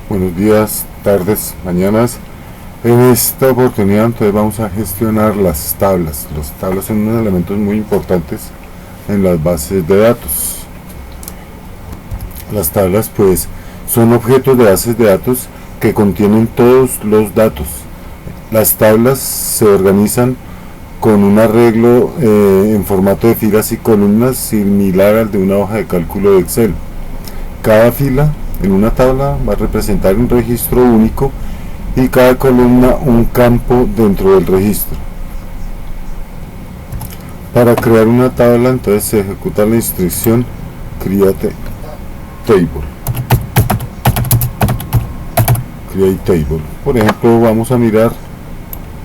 Buenos días, tardes, mañanas. En esta oportunidad entonces vamos a gestionar las tablas. Las tablas son unos elementos muy importantes en las bases de datos. Las tablas pues son objetos de bases de datos que contienen todos los datos. Las tablas se organizan con un arreglo en formato de filas y columnas similar al de una hoja de cálculo de Excel. Cada fila en una tabla va a representar un registro único y cada columna un campo dentro del registro. Para crear una tabla entonces se ejecuta la instrucción create table. Por ejemplo, vamos a mirar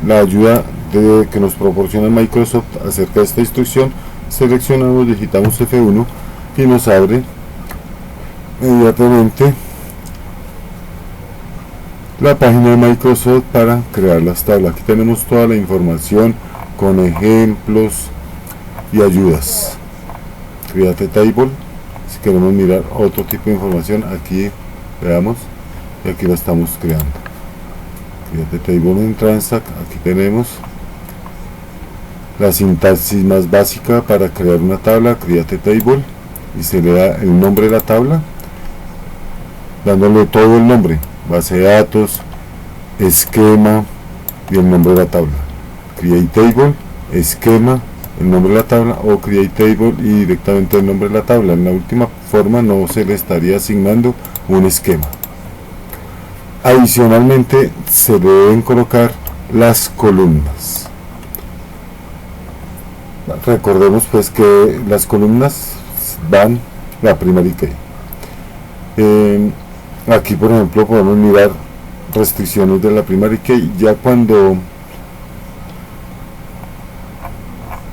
la ayuda que nos proporciona Microsoft acerca de esta instrucción. Seleccionamos, digitamos F1 y nos abre inmediatamente la página de Microsoft para crear las tablas. Aquí tenemos toda la información con ejemplos y ayudas. Create table. Si queremos mirar otro tipo de información, aquí veamos, y aquí la estamos creando. Create table en Transact. Aquí tenemos la sintaxis más básica para crear una tabla. Create table, y se le da el nombre de la tabla, dándole todo el nombre: base de datos, esquema y el nombre de la tabla. Create table, esquema, el nombre de la tabla, o create table y directamente el nombre de la tabla. En la última forma no se le estaría asignando un esquema. Adicionalmente se deben colocar las columnas. Recordemos pues que las columnas van la primary key. Aquí por ejemplo podemos mirar restricciones de la primary key. Ya cuando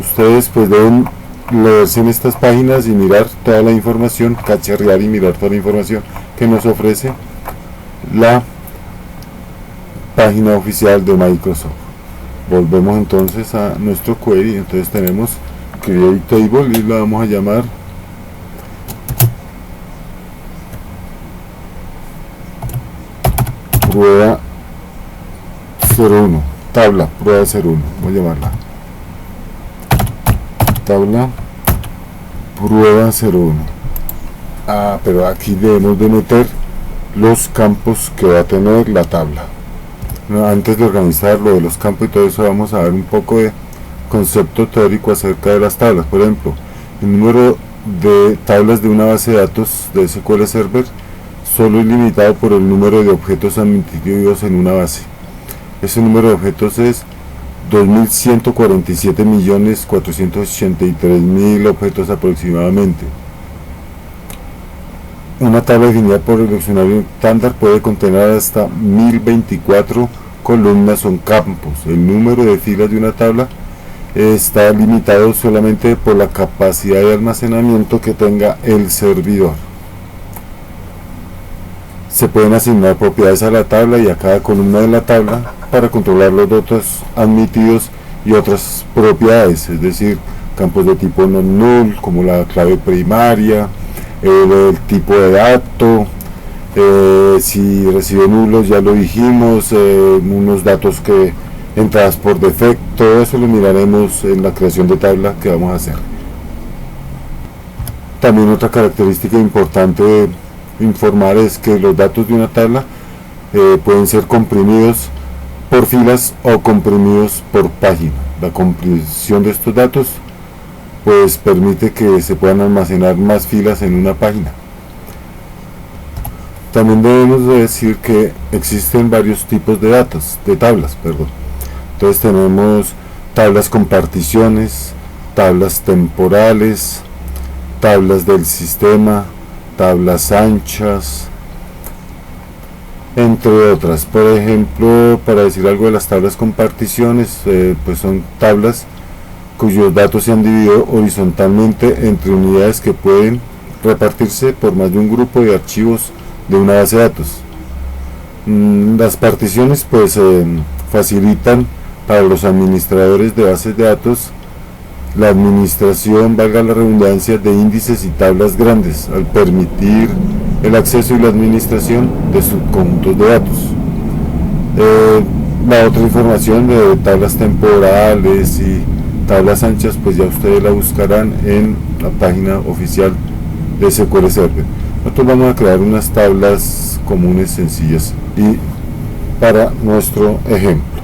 ustedes pues deben leerse en estas páginas y mirar toda la información, cacharrear y mirar toda la información que nos ofrece la página oficial de Microsoft. Volvemos entonces a nuestro query. Entonces tenemos create table y la vamos a llamar prueba 01, tabla prueba 01, voy a llamarla tabla prueba 01. Pero aquí debemos de meter los campos que va a tener la tabla. Antes de organizar lo de los campos y todo eso, vamos a ver un poco de concepto teórico acerca de las tablas. Por ejemplo, el número de tablas de una base de datos de SQL Server solo es limitado por el número de objetos admitidos en una base. Ese número de objetos es 2.147.483.000 objetos aproximadamente. Una tabla definida por el diccionario estándar puede contener hasta 1024 columnas o campos. El número de filas de una tabla está limitado solamente por la capacidad de almacenamiento que tenga el servidor. Se pueden asignar propiedades a la tabla y a cada columna de la tabla para controlar los datos admitidos y otras propiedades, es decir, campos de tipo non-null como la clave primaria, el tipo de dato, si recibe nulos, ya lo dijimos, unos datos que entradas por defecto. Todo eso lo miraremos en la creación de tabla que vamos a hacer. También otra característica importante de informar es que los datos de una tabla pueden ser comprimidos por filas o comprimidos por página. La compresión de estos datos pues permite que se puedan almacenar más filas en una página. También debemos de decir que existen varios tipos de tablas. Entonces tenemos tablas con particiones, tablas temporales, tablas del sistema, tablas anchas, entre otras. Por ejemplo, para decir algo de las tablas con particiones, pues son tablas cuyos datos se han dividido horizontalmente entre unidades que pueden repartirse por más de un grupo de archivos de una base de datos. Las particiones pues facilitan para los administradores de bases de datos la administración, valga la redundancia, de índices y tablas grandes, al permitir el acceso y la administración de subconjuntos de datos. La otra información de tablas temporales y tablas anchas, pues ya ustedes la buscarán en la página oficial de SQL Server. Nosotros vamos a crear unas tablas comunes, sencillas, y para nuestro ejemplo.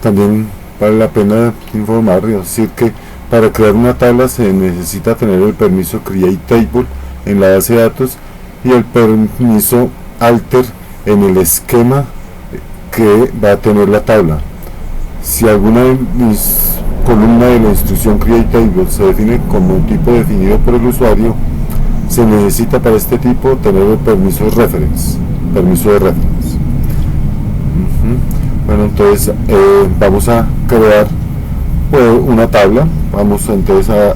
También vale la pena informar, es decir, que para crear una tabla se necesita tener el permiso Create Table en la base de datos y el permiso Alter en el esquema que va a tener la tabla. Si alguna columna de la instrucción Create Table se define como un tipo definido por el usuario, se necesita para este tipo tener el permiso reference, permiso de reference. Bueno, entonces vamos a crear una tabla. Vamos entonces a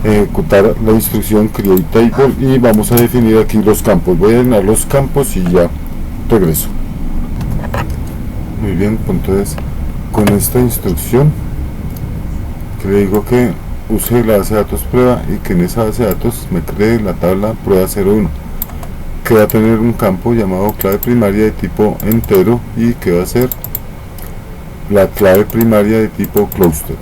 ejecutar la instrucción Create Table y vamos a definir aquí los campos. Voy a llenar los campos y ya regreso. Muy bien, pues entonces con esta instrucción que le digo que use la base de datos prueba y que en esa base de datos me cree la tabla prueba 01, que va a tener un campo llamado clave primaria de tipo entero y que va a ser la clave primaria de tipo cluster.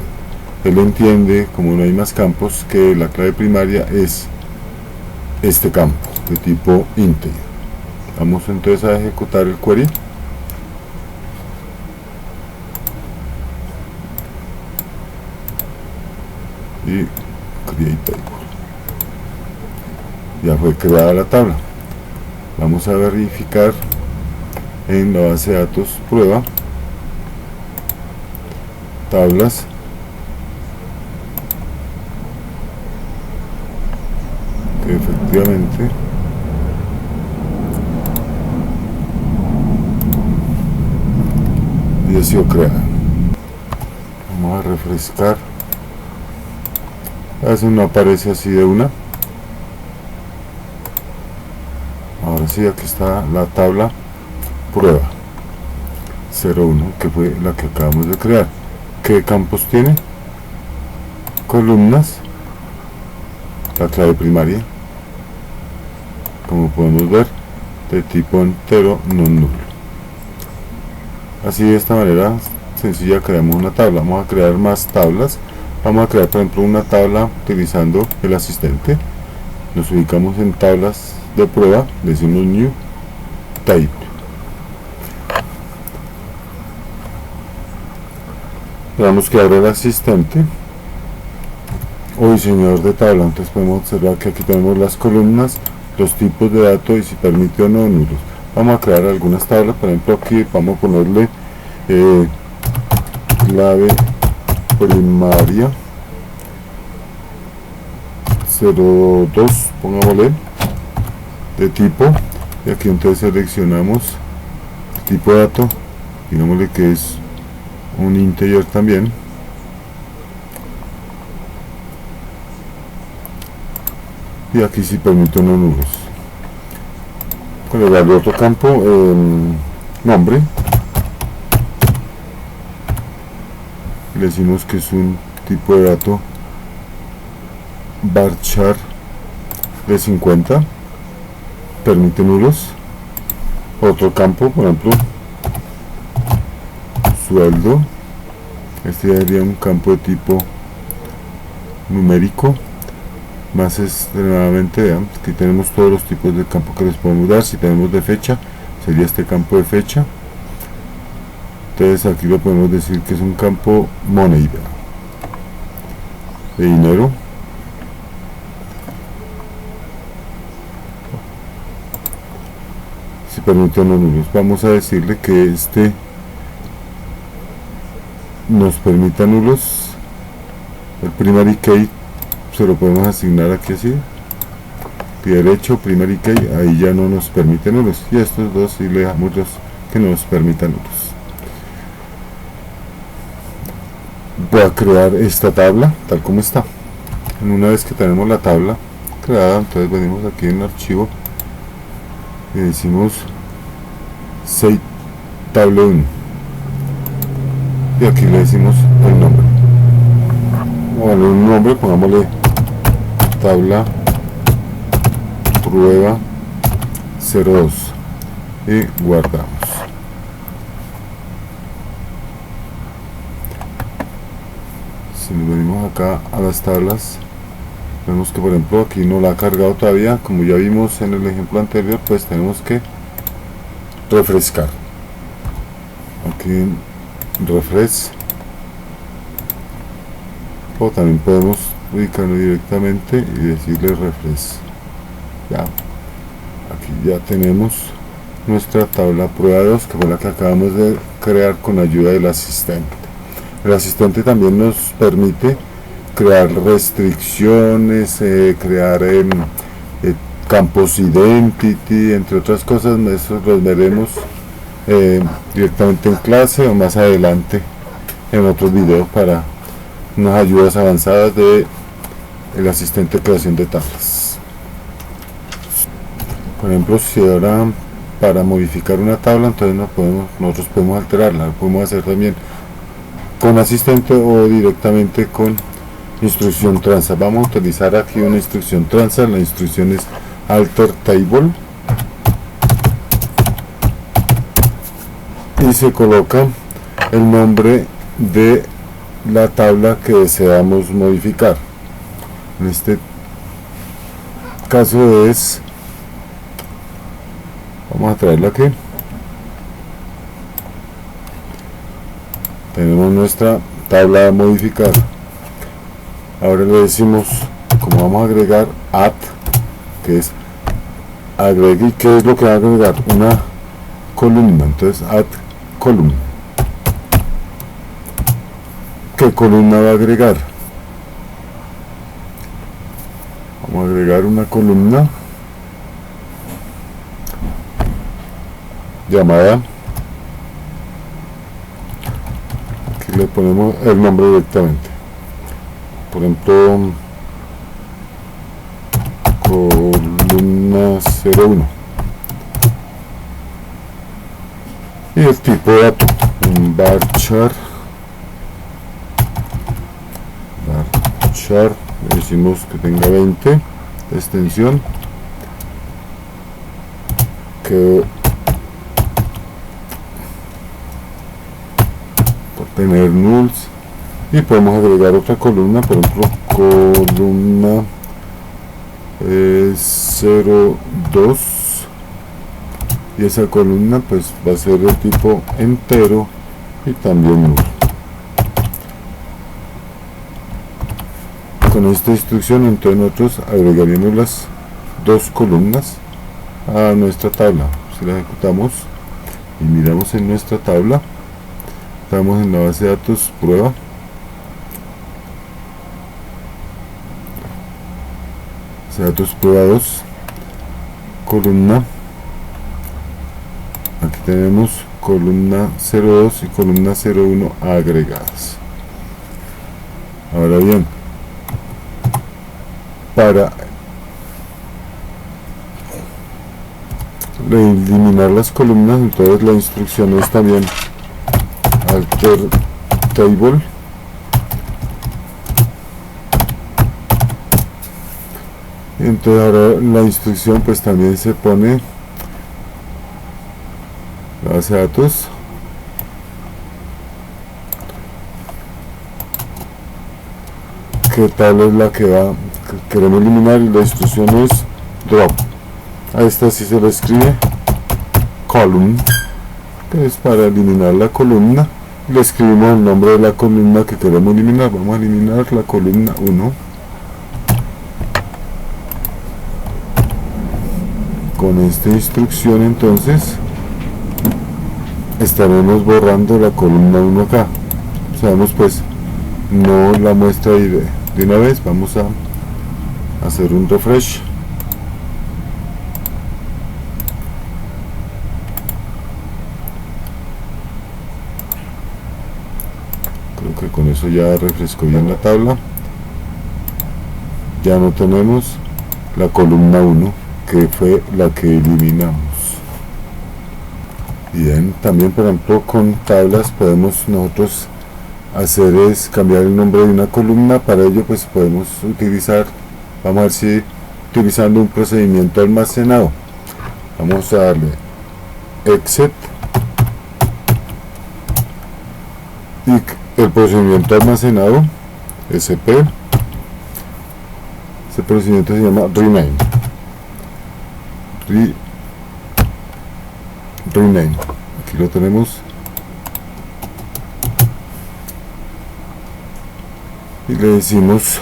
Él entiende, como no hay más campos, que la clave primaria es este campo de tipo integer. Vamos entonces a ejecutar el query. Y Create Table. Ya fue creada la tabla. Vamos a verificar en la base de datos prueba tablas que efectivamente ya ha sido creada. Vamos a refrescar. A veces no aparece así de una. Ahora sí, aquí está la tabla prueba 01, que fue la que acabamos de crear. ¿Qué campos tiene? Columnas, la clave primaria, como podemos ver, de tipo entero no nulo. Así, de esta manera sencilla creamos una tabla. Vamos a crear más tablas. Vamos a crear, por ejemplo, una tabla utilizando el asistente. Nos ubicamos en tablas de prueba, decimos New Table. Veamos que abre el asistente o diseñador de tabla. Entonces podemos observar que aquí tenemos las columnas, los tipos de datos y si permite o no nulos. Vamos a crear algunas tablas. Por ejemplo, aquí vamos a ponerle clave primaria 02, pongámosle, de tipo, y aquí entonces seleccionamos el tipo de dato, digámosle que es un integer también, y aquí sí permito no nulos. Con el otro campo, nombre, le decimos que es un tipo de dato varchar de 50, permite nulos. Otro campo, por ejemplo, sueldo, este sería un campo de tipo numérico. Más extremadamente, vean, aquí tenemos todos los tipos de campo que les podemos dar. Si tenemos de fecha, sería este campo de fecha. Entonces aquí lo podemos decir que es un campo money, de dinero. Si permite no nulos, vamos a decirle que este nos permita nulos. El primary key se lo podemos asignar aquí así, pie derecho, primary key, ahí ya no nos permite nulos, y estos dos sí le dejamos los que nos permitan nulos. Voy a crear esta tabla tal como está. Una vez que tenemos la tabla creada, entonces venimos aquí en el archivo y decimos save table 1 y aquí le decimos el nombre. Bueno, un nombre, pongámosle tabla prueba 02 y guardamos. Si nos venimos acá a las tablas, vemos que por ejemplo aquí no la ha cargado todavía. Como ya vimos en el ejemplo anterior, pues tenemos que refrescar. Aquí en refresh, o también podemos ubicarlo directamente y decirle refresh. Ya, aquí ya tenemos nuestra tabla prueba 2, que fue la que acabamos de crear con ayuda del asistente. El asistente también nos permite crear restricciones, crear campos identity, entre otras cosas. Eso los veremos directamente en clase o más adelante en otros videos para unas ayudas avanzadas de el asistente de creación de tablas. Por ejemplo, si ahora para modificar una tabla, entonces nosotros podemos alterarla, lo podemos hacer también con asistente o directamente con instrucción transa. Vamos a utilizar aquí una instrucción transa. La instrucción es alter table y se coloca el nombre de la tabla que deseamos modificar. En este caso es, vamos a traerla aquí. Tenemos nuestra tabla a modificar. Ahora le decimos, como vamos a agregar add, que es agregue, ¿qué es lo que va a agregar? Una columna. Entonces add column. ¿Qué columna va a agregar? Vamos a agregar una columna llamada, aquí le ponemos el nombre directamente, por ejemplo columna 01, y el tipo de dato, un varchar, le decimos que tenga 20 de extensión, que por tener nulls, y podemos agregar otra columna, por ejemplo columna 02, y esa columna pues va a ser de tipo entero y también null. Con esta instrucción entonces nosotros agregaríamos las dos columnas a nuestra tabla. Si la ejecutamos y miramos en nuestra tabla, estamos en la base de datos prueba, base de datos prueba 2, columna, aquí tenemos columna 02 y columna 01 agregadas. Ahora bien, para eliminar las columnas, entonces la instrucción es también alter table, entonces ahora la instrucción pues también se pone la base de datos, qué tabla es la que queremos eliminar, y la instrucción es drop. A esta sí se le escribe column, que es para eliminar la columna. Le escribimos el nombre de la columna que queremos eliminar. Vamos a eliminar la columna 1. Con esta instrucción entonces estaremos borrando la columna 1 acá. Sabemos pues no la muestra de una vez. Vamos a hacer un refresh. Creo que con eso ya refrescó bien la tabla. Ya no tenemos la columna 1, que fue la que eliminamos. Bien, también por ejemplo con tablas podemos nosotros hacer es cambiar el nombre de una columna. Para ello pues podemos utilizar, vamos a ver si utilizando un procedimiento almacenado. Vamos a darle exit y el procedimiento almacenado SP. Este procedimiento se llama rename. Rename. Aquí lo tenemos. Y le decimos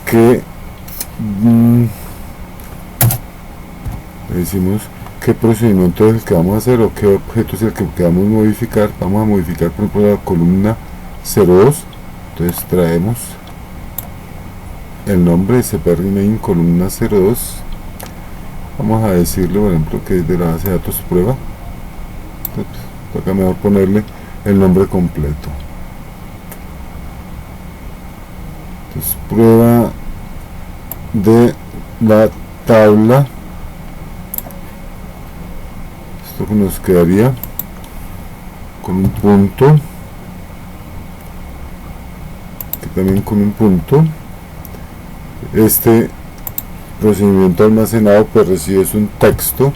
que qué procedimiento es el que vamos a hacer o qué objeto es el que queramos modificar. Vamos a modificar, por ejemplo, la columna 02. Entonces traemos el nombre SP rename columna 02. Vamos a decirle, por ejemplo, que es de la base de datos prueba. Entonces, toca mejor ponerle el nombre completo. Entonces, prueba de la tabla. Esto que nos quedaría con un punto, aquí también con un punto. Este procedimiento almacenado pues recibe un texto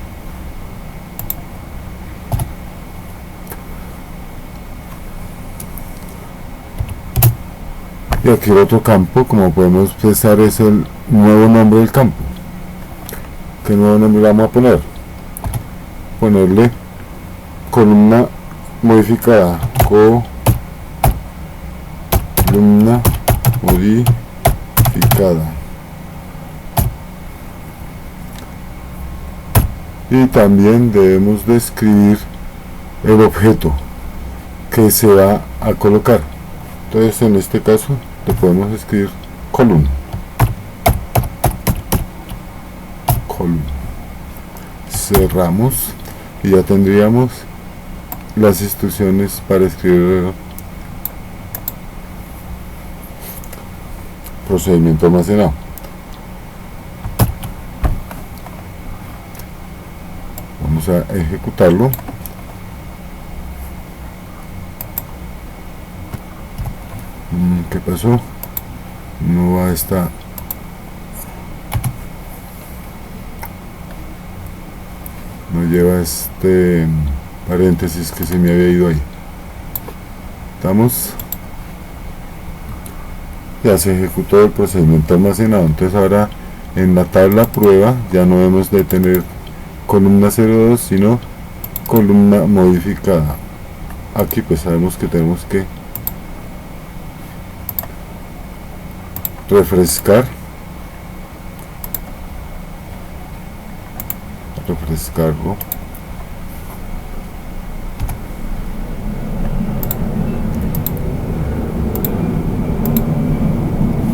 y aquí el otro campo, como podemos pensar, es el nuevo nombre del campo. ¿Qué nuevo nombre le vamos a poner? Ponerle columna modificada, columna modificada. Y también debemos de escribir el objeto que se va a colocar. Entonces en este caso le podemos escribir columna. Cerramos y ya tendríamos las instrucciones para escribir procedimiento almacenado. Vamos a ejecutarlo. ¿Qué pasó? No va esta. No lleva este paréntesis que se me había ido ahí. Estamos. Ya se ejecutó el procedimiento almacenado. Entonces ahora en la tabla prueba ya no debemos de tener columna 02 sino columna modificada. Aquí pues sabemos que tenemos que refrescarlo.